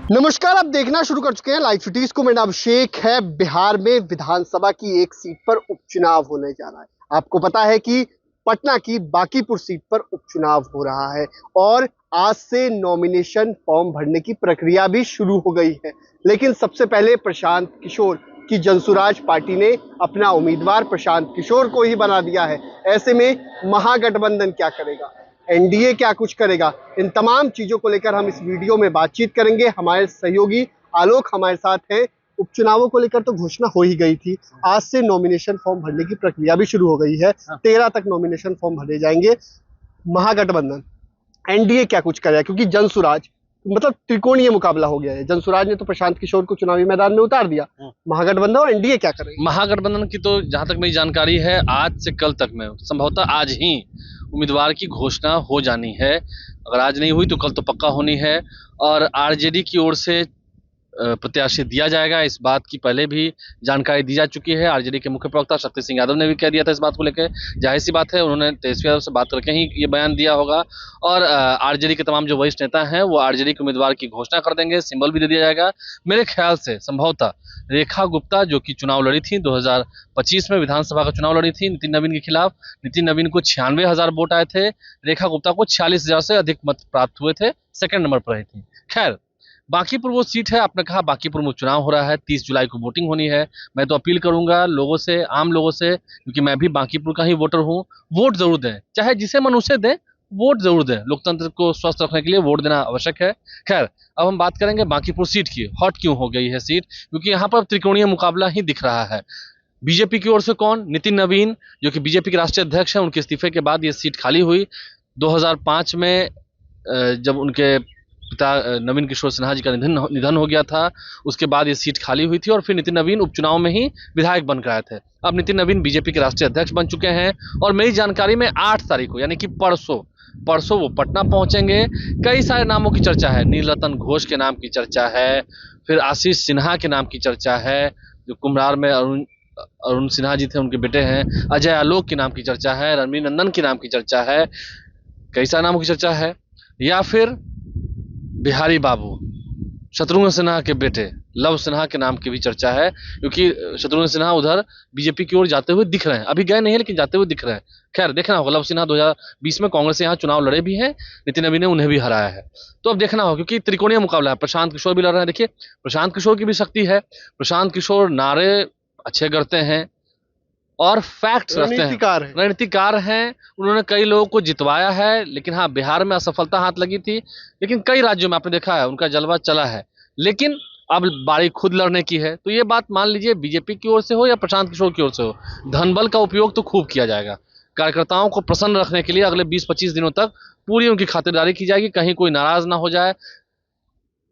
नमस्कार, आप देखना शुरू कर चुके हैं लाइव सिटीज को। मेरा नाम शेख है। बिहार में विधानसभा की एक सीट पर उपचुनाव होने जा रहा है। आपको पता है कि पटना की बांकीपुर सीट पर उपचुनाव हो रहा है और आज से नॉमिनेशन फॉर्म भरने की प्रक्रिया भी शुरू हो गई है। लेकिन सबसे पहले प्रशांत किशोर की जनसुराज पार्टी ने अपना उम्मीदवार प्रशांत किशोर को ही बना दिया है। ऐसे में महागठबंधन क्या करेगा, एनडीए क्या कुछ करेगा, इन तमाम चीजों को लेकर हम इस वीडियो में बातचीत करेंगे। हमारे सहयोगी आलोक हमारे साथ हैं। उपचुनावों को लेकर तो घोषणा हो ही गई थी, आज से नॉमिनेशन फॉर्म भरने की प्रक्रिया भी शुरू हो गई है। 13 तक नॉमिनेशन फॉर्म भरे जाएंगे। महागठबंधन एनडीए क्या कुछ करेगा, क्योंकि जनसुराज मतलब त्रिकोणीय मुकाबला हो गया है। जनसुराज ने तो प्रशांत किशोर को चुनावी मैदान में उतार दिया। महागठबंधन और एनडीए क्या करेगा? महागठबंधन की तो जहां तक मेरी जानकारी है आज से कल तक में संभवतः आज ही उम्मीदवार की घोषणा हो जानी है। अगर आज नहीं हुई तो कल तो पक्का होनी है। और आरजेडी की ओर से प्रत्याशी दिया जाएगा, इस बात की पहले भी जानकारी दी जा चुकी है। आरजेडी के मुख्य प्रवक्ता शक्ति सिंह यादव ने भी कह दिया था इस बात को लेकर। जाहिर सी बात है उन्होंने तेजस्वी यादव से बात करके ही ये बयान दिया होगा। और आरजेडी के तमाम जो वरिष्ठ नेता हैं वो आरजेडी के उम्मीदवार की घोषणा कर देंगे, सिंबल भी दे दिया जाएगा। मेरे ख्याल से संभवतः रेखा गुप्ता जो कि चुनाव लड़ी थी 2025 में विधानसभा का चुनाव लड़ी थी नितिन नवीन के खिलाफ। नितिन नवीन को 96,000 वोट आए थे, रेखा गुप्ता को 46,000 से अधिक मत प्राप्त हुए थे, सेकंड नंबर पर रही थी। खैर, बांकीपुर वो सीट है, आपने कहा बांकीपुर में चुनाव हो रहा है, 30 जुलाई को वोटिंग होनी है। मैं तो अपील करूंगा लोगों से, आम लोगों से, क्योंकि मैं भी बांकीपुर का ही वोटर हूँ, वोट जरूर दें, चाहे जिसे मन उसे दें, वोट जरूर दें। लोकतंत्र को स्वस्थ रखने के लिए वोट देना आवश्यक है। खैर, अब हम बात करेंगे बांकीपुर सीट की। हॉट क्यों हो गई है सीट? क्योंकि यहाँ पर त्रिकोणीय मुकाबला ही दिख रहा है। बीजेपी की ओर से कौन? नितिन नवीन जो कि बीजेपी के राष्ट्रीय अध्यक्ष हैं, उनके इस्तीफे के बाद ये सीट खाली हुई। 2005 में जब उनके पिता नवीन किशोर सिन्हा जी का निधन हो गया था, उसके बाद ये सीट खाली हुई थी और फिर नितिन नवीन उपचुनाव में ही विधायक बनकर आए थे। अब नितिन नवीन बीजेपी के राष्ट्रीय अध्यक्ष बन चुके हैं और मेरी जानकारी में 8 तारीख को यानी कि परसों वो पटना पहुंचेंगे। कई सारे नामों की चर्चा है, नीलरतन घोष के नाम की चर्चा है, फिर आशीष सिन्हा के नाम की चर्चा है, जो कुम्हरार में अरुण सिन्हा जी थे उनके बेटे हैं, अजय आलोक के नाम की चर्चा है, रणवीर नंदन के नाम की चर्चा है, कई सारे नामों की चर्चा है। या फिर बिहारी बाबू शत्रुघ्न सिन्हा के बेटे लव सिन्हा के नाम की भी चर्चा है, क्योंकि शत्रुघ्न सिन्हा उधर बीजेपी की ओर जाते हुए दिख रहे हैं। अभी गए नहीं है लेकिन जाते हुए दिख रहे हैं। खैर, देखना होगा। लव सिन्हा 2020 में कांग्रेस से यहाँ चुनाव लड़े भी हैं, नितिन नवीन ने उन्हें भी हराया है। तो अब देखना होगा, क्योंकि त्रिकोणीय मुकाबला है। प्रशांत किशोर भी लड़ रहे हैं। देखिए, प्रशांत किशोर की भी शक्ति है। प्रशांत किशोर नारे अच्छे करते हैं और फैक्ट्स रखते हैं, रणनीतिकार हैं। उन्होंने कई लोगों को जितवाया है। लेकिन हाँ, बिहार में असफलता हाथ लगी थी, लेकिन कई राज्यों में आपने देखा है उनका जलवा चला है। लेकिन अब बारी खुद लड़ने की है। तो ये बात मान लीजिए बीजेपी की ओर से हो या प्रशांत किशोर की ओर से हो, धनबल का उपयोग तो खूब किया जाएगा। कार्यकर्ताओं को प्रसन्न रखने के लिए अगले 20-25 दिनों तक पूरी उनकी खातिरदारी की जाएगी। कहीं कोई नाराज ना हो जाए,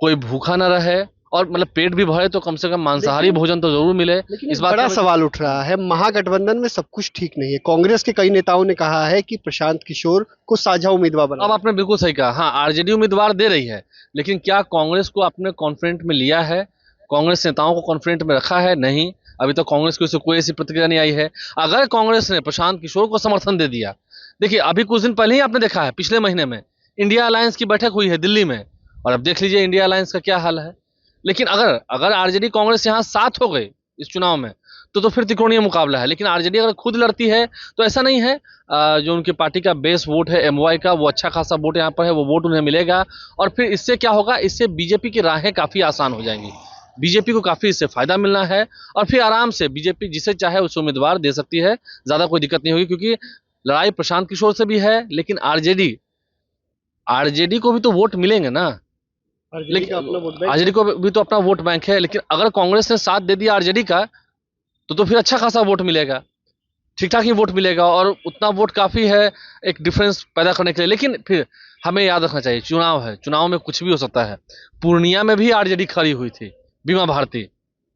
कोई भूखा ना रहे, और मतलब पेट भी भरे तो कम से कम मांसाहारी भोजन तो जरूर मिले। इस बात बड़ा सवाल उठ रहा है, महागठबंधन में सब कुछ ठीक नहीं है। कांग्रेस के कई नेताओं ने कहा है कि प्रशांत किशोर को साझा उम्मीदवार बना। अब आपने बिल्कुल सही कहा। हाँ, आरजेडी उम्मीदवार दे रही है, लेकिन क्या कांग्रेस को अपने कॉन्फ्रेंट में लिया है? कांग्रेस नेताओं को कॉन्फ्रेंट में रखा है? नहीं, अभी तक कांग्रेस की ओर से कोई ऐसी प्रतिक्रिया नहीं आई है। अगर कांग्रेस ने प्रशांत किशोर को समर्थन दे दिया, देखिए अभी कुछ दिन पहले ही आपने देखा है, पिछले महीने में इंडिया अलायंस की बैठक हुई है दिल्ली में, और अब देख लीजिए इंडिया अलायंस का क्या हाल है। लेकिन अगर आरजेडी कांग्रेस यहाँ साथ हो गई इस चुनाव में, तो फिर त्रिकोणीय मुकाबला है। लेकिन आरजेडी अगर खुद लड़ती है तो ऐसा नहीं है, जो उनकी पार्टी का बेस वोट है एमवाई का, वो अच्छा खासा वोट यहाँ पर है, वो वोट उन्हें मिलेगा। और फिर इससे क्या होगा, इससे बीजेपी की राहें काफी आसान हो जाएंगी। बीजेपी को काफी इससे फायदा मिलना है और फिर आराम से बीजेपी जिसे चाहे उस उम्मीदवार दे सकती है, ज्यादा कोई दिक्कत नहीं होगी। क्योंकि लड़ाई प्रशांत किशोर से भी है, लेकिन आरजेडी को भी तो वोट मिलेंगे ना। लेकिन आरजेडी को भी तो अपना वोट बैंक है। लेकिन अगर कांग्रेस ने साथ दे दिया आरजेडी का, तो फिर अच्छा खासा वोट मिलेगा, ठीक ठाक ही वोट मिलेगा, और उतना वोट काफी है एक डिफरेंस पैदा करने के लिए। लेकिन फिर हमें याद रखना चाहिए, चुनाव है, चुनाव में कुछ भी हो सकता है। पूर्णिया में भी आरजेडी खड़ी हुई थी, बीमा भारती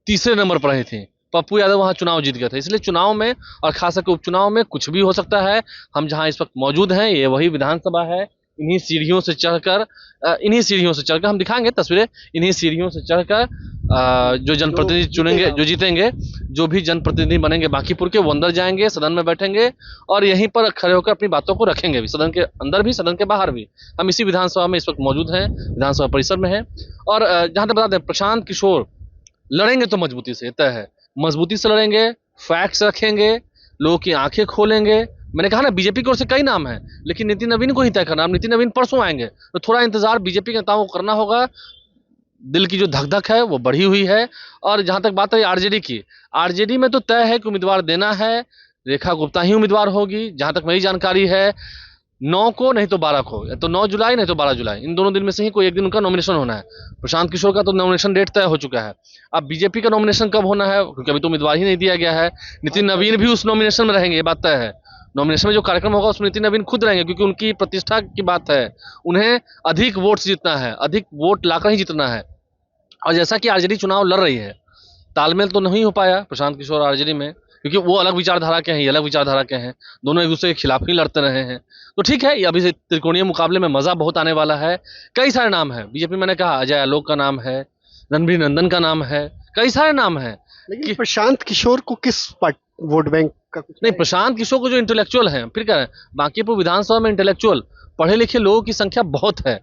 तीसरे नंबर पर रही थी, पप्पू यादव वहां चुनाव जीत गए थे। इसलिए चुनाव में और खास करके उपचुनाव में कुछ भी हो सकता है। हम जहां इस वक्त मौजूद हैं, ये वही विधानसभा है। इन्हीं सीढ़ियों से चढ़कर हम दिखाएंगे तस्वीरें, इन्हीं सीढ़ियों से चढ़कर जो जनप्रतिनिधि चुनेंगे, जो जीतेंगे, जो भी जनप्रतिनिधि बनेंगे बांकीपुर के, वो अंदर जाएंगे, सदन में बैठेंगे और यहीं पर खड़े होकर अपनी बातों को रखेंगे भी, सदन के अंदर भी, सदन के बाहर भी। हम इसी विधानसभा में इस वक्त मौजूद हैं, विधानसभा परिसर में हैं। और जहां तक बता दें, प्रशांत किशोर लड़ेंगे तो मजबूती से, तय है, मजबूती से लड़ेंगे, फैक्ट्स रखेंगे, लोगों की आंखें खोलेंगे। मैंने कहा ना, बीजेपी की ओर से कई नाम है, लेकिन नितिन नवीन को ही तय करना। नितिन नवीन परसों आएंगे, तो थोड़ा इंतजार बीजेपी के नेताओं को करना होगा। दिल की जो धक धक है वो बढ़ी हुई है। और जहां तक बात है आरजेडी की, आरजेडी में तो तय है कि उम्मीदवार देना है, रेखा गुप्ता ही उम्मीदवार होगी, जहां तक मेरी जानकारी है। 9 को नहीं तो 12 को, या तो 9 जुलाई नहीं तो 12 जुलाई, इन दोनों दिन में से ही कोई एक दिन उनका नॉमिनेशन होना है। प्रशांत किशोर का तो नॉमिनेशन डेट तय हो चुका है। अब बीजेपी का नॉमिनेशन कब होना है, क्योंकि अभी तो उम्मीदवार ही नहीं दिया गया है। नितिन नवीन भी उस नॉमिनेशन में रहेंगे, ये बात तय है। नॉमिनेशन में जो कार्यक्रम होगा उसमें नितिन नवीन खुद रहेंगे, क्योंकि उनकी प्रतिष्ठा की बात है, उन्हें अधिक वोट जीतना है, अधिक वोट लाकर ही जीतना है। और जैसा कि आरजेडी चुनाव लड़ रही है, तालमेल तो नहीं हो पाया प्रशांत किशोर आरजेडी में, क्योंकि वो अलग विचारधारा के हैं, ये अलग विचारधारा के हैं, दोनों एक दूसरे के खिलाफ ही लड़ते रहे हैं। तो ठीक है, ये अभी से त्रिकोणीय मुकाबले में मजा बहुत आने वाला है। कई सारे नाम है बीजेपी, मैंने कहा अजय आलोक का नाम है, रणबीर नंदन का नाम है, कई सारे नाम है। लेकिन प्रशांत किशोर को किस वोट बैंक का कुछ नहीं, प्रशांत किशोर को जो इंटेलेक्चुअल हैं, फिर कह रहे हैं बांकीपुर विधानसभा में इंटेलेक्चुअल पढ़े लिखे लोगों की संख्या बहुत है,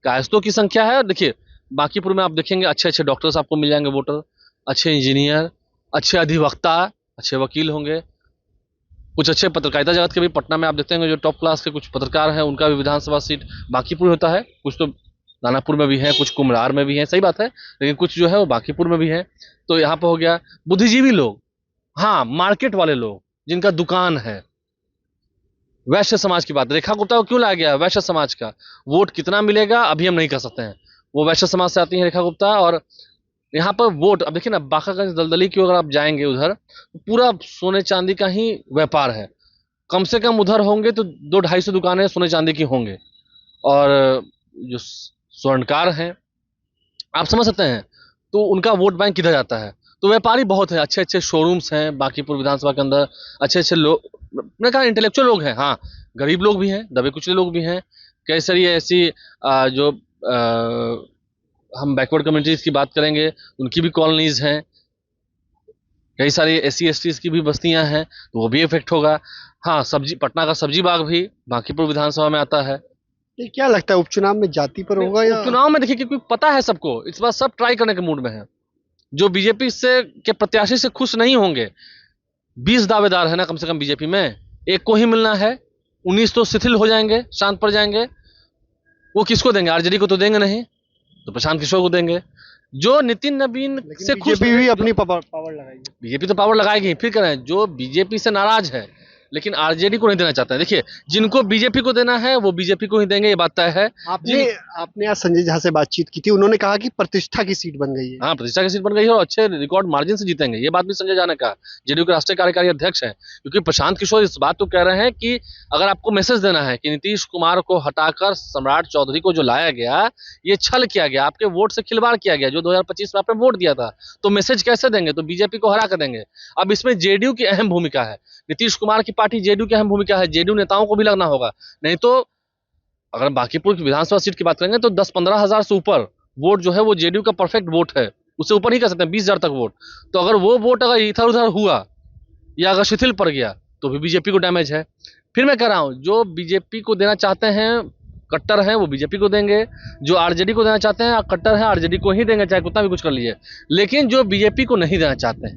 कायस्तों की संख्या है। देखिए बांकीपुर में आप देखेंगे अच्छे अच्छे डॉक्टर्स आपको मिल जाएंगे वोटर, अच्छे इंजीनियर, अच्छे अधिवक्ता, अच्छे वकील होंगे, कुछ अच्छे पत्रकारिता जगत के भी पटना में आप देखते हैं जो टॉप क्लास के कुछ पत्रकार हैं, उनका भी विधानसभा सीट बांकीपुर होता है। कुछ तो दानापुर में भी है, कुछ कुम्हरार में भी है, सही बात है, लेकिन कुछ जो है वो बांकीपुर में भी है। तो यहाँ पे हो गया बुद्धिजीवी लोग, हाँ, मार्केट वाले लोग जिनका दुकान है। वैश्य समाज की बात, रेखा गुप्ता को क्यों लाया गया? वैश्य समाज का वोट कितना मिलेगा अभी हम नहीं कह सकते हैं, वो वैश्य समाज से आती है रेखा गुप्ता। और यहाँ पर वोट, अब देखिए ना, बाकागंज दलदली की अगर आप जाएंगे उधर, पूरा सोने चांदी का ही व्यापार है। कम से कम उधर होंगे तो 200-250 दुकानें सोने चांदी की होंगे। और जो स्वर्णकार हैं, आप समझ सकते हैं, तो उनका वोट बैंक किधर जाता है। तो व्यापारी बहुत है, अच्छे अच्छे शोरूम्स हैं बांकीपुर विधानसभा के अंदर, अच्छे अच्छे लोग, मैंने कहा इंटेलेक्चुअल लोग हैं, हाँ, गरीब लोग भी हैं, दबे कुचले लोग भी हैं, कई सारी ऐसी जो हम बैकवर्ड कम्युनिटीज की बात करेंगे, उनकी भी कॉलोनीज हैं, कई सारी SC ST की भी बस्तियां हैं, तो वो भी इफेक्ट होगा। हाँ, सब्जी, पटना का सब्जी बाग भी बांकीपुर विधानसभा में आता है। ये क्या लगता है, उपचुनाव में जाति पर होगा या चुनाव में देखिए, क्योंकि पता है सबको, इस बार सब ट्राई करने के मूड में है। जो बीजेपी से के प्रत्याशी से खुश नहीं होंगे, 20 दावेदार है ना कम से कम बीजेपी में, एक को ही मिलना है, 19 तो शिथिल हो जाएंगे, शांत पड़ जाएंगे। वो किसको देंगे? आरजेडी को तो देंगे नहीं, तो प्रशांत किशोर को देंगे। जो नितिन नवीन से खुश, बीजेपी भी अपनी पावर लगाएगी, बीजेपी तो पावर लगाएगी, फिर कह रहे हैं जो बीजेपी से नाराज है लेकिन आरजेडी को नहीं देना चाहता है। देखिए, जिनको बीजेपी को देना है वो बीजेपी को ही देंगे, ये बात तय है। आपने आज संजय झा से बातचीत की थी, उन्होंने कहा कि प्रतिष्ठा की सीट बन गई है। हाँ, प्रतिष्ठा की सीट बन गई है और अच्छे रिकॉर्ड मार्जिन से जीतेंगे, ये बात भी संजय झा ने कहा, जेडीयू के राष्ट्रीय कार्यकारी अध्यक्ष हैं। क्योंकि प्रशांत किशोर इस बात को कह रहे हैं कि अगर आपको मैसेज देना है कि नीतीश कुमार को हटाकर सम्राट चौधरी को जो लाया गया, ये छल किया गया, आपके वोट से खिलवाड़ किया गया, जो 2025 में आपने वोट दिया था, तो मैसेज कैसे देंगे? तो बीजेपी को हरा कर देंगे। अब इसमें जेडीयू की अहम भूमिका है, नीतीश कुमार की पार्टी जेडीयू की अहम भूमिका है, जेडीयू नेताओं को भी लगना होगा। नहीं तो अगर बांकीपुर की विधानसभा सीट की बात करेंगे तो 10-15 हजार से ऊपर वोट जो है वो जेडीयू का परफेक्ट वोट है, उससे ऊपर नहीं कर सकते, 20 हजार तक वोट। तो अगर वो वोट अगर इधर उधर हुआ या अगर शिथिल पड़ गया तो भी बीजेपी को डैमेज है। फिर मैं कह रहा हूं, जो बीजेपी को देना चाहते हैं, कट्टर हैं, वो बीजेपी को देंगे। जो आरजेडी को देना चाहते हैं, कट्टर हैं, आरजेडी को ही देंगे, चाहे कितना भी कुछ कर लीजिए। लेकिन जो बीजेपी को नहीं देना चाहते हैं,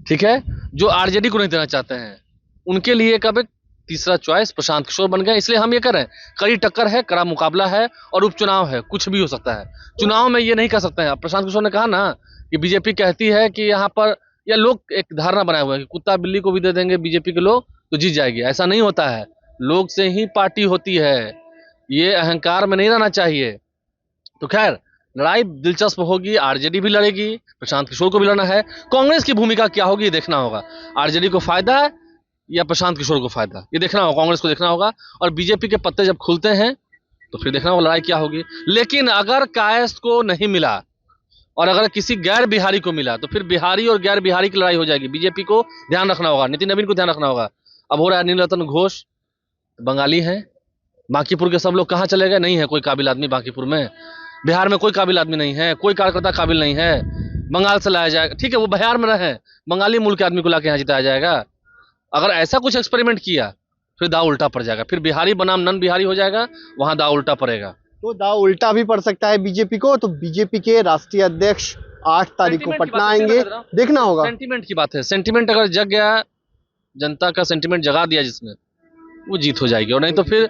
ठीक है, जो आरजेडी को नहीं देना चाहते हैं, उनके लिए कब तीसरा चॉइस प्रशांत किशोर बन गया। इसलिए हम ये कर रहे हैं, कड़ी टक्कर है, कड़ा मुकाबला है और उपचुनाव है, कुछ भी हो सकता है। चुनाव में ये नहीं कर सकते हैं। प्रशांत किशोर ने कहा ना कि बीजेपी कहती है कि यहाँ पर, या लोग एक धारणा बनाए हुए हैं कि कुत्ता बिल्ली को भी दे देंगे बीजेपी के लोग तो जीत जाएगी। ऐसा नहीं होता है, लोग से ही पार्टी होती है, ये अहंकार में नहीं रहना चाहिए। तो खैर, लड़ाई दिलचस्प होगी, आरजेडी भी लड़ेगी, प्रशांत किशोर को भी लड़ना है। कांग्रेस की भूमिका क्या होगी ये देखना होगा, आरजेडी को फायदा है या प्रशांत किशोर को फायदा, ये देखना होगा, कांग्रेस को देखना होगा। और बीजेपी के पत्ते जब खुलते हैं तो फिर देखना होगा लड़ाई क्या होगी। लेकिन अगर कायस्थ को नहीं मिला और अगर किसी गैर बिहारी को मिला तो फिर बिहारी और गैर बिहारी की लड़ाई हो जाएगी। बीजेपी को ध्यान रखना होगा, नितिन नवीन को ध्यान रखना होगा। अब हो रहा है नीलरतन घोष बंगाली हैं, बांकीपुर के सब लोग कहाँ चले गए, नहीं है कोई काबिल आदमी बांकीपुर में। बिहार में कोई काबिल आदमी नहीं है, कोई कार्यकर्ता काबिल नहीं है, बंगाल से लाया जाएगा, ठीक है वो बिहार में रहे, बंगाली मूल के आदमी को लाके यहाँ जिताया जाएगा। अगर ऐसा कुछ एक्सपेरिमेंट किया फिर दाव उल्टा पड़ जाएगा, फिर बिहारी बनाम नन बिहारी हो जाएगा, वहां दाव उल्टा पड़ेगा। तो दाव उल्टा भी पड़ सकता है बीजेपी को। तो बीजेपी के राष्ट्रीय अध्यक्ष 8 तारीख को पटना आएंगे, देखना होगा। सेंटीमेंट की बात है, सेंटीमेंट अगर जग गया, जनता का सेंटीमेंट जगा दिया जिसने, वो जीत हो जाएगी। और नहीं तो फिर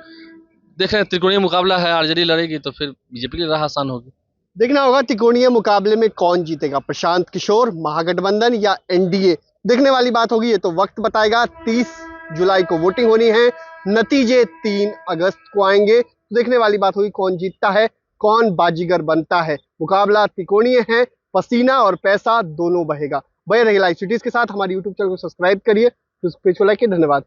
देखें त्रिकोणीय मुकाबला है, आरजेडी लड़ेगी तो फिर बीजेपी की राह आसान होगी। देखना होगा त्रिकोणीय मुकाबले में कौन जीतेगा, प्रशांत किशोर, महागठबंधन या एनडीए। देखने वाली बात होगी, ये तो वक्त बताएगा। 30 जुलाई को वोटिंग होनी है, नतीजे 3 अगस्त को आएंगे। तो देखने वाली बात होगी कौन जीतता है, कौन बाजीगर बनता है। मुकाबला त्रिकोणीय है, पसीना और पैसा दोनों बहेगा। बने रहिए लाइव सिटीज के साथ। हमारे यूट्यूब चैनल को सब्सक्राइब करिए, फेसबुक पेज को लाइक करिए। धन्यवाद।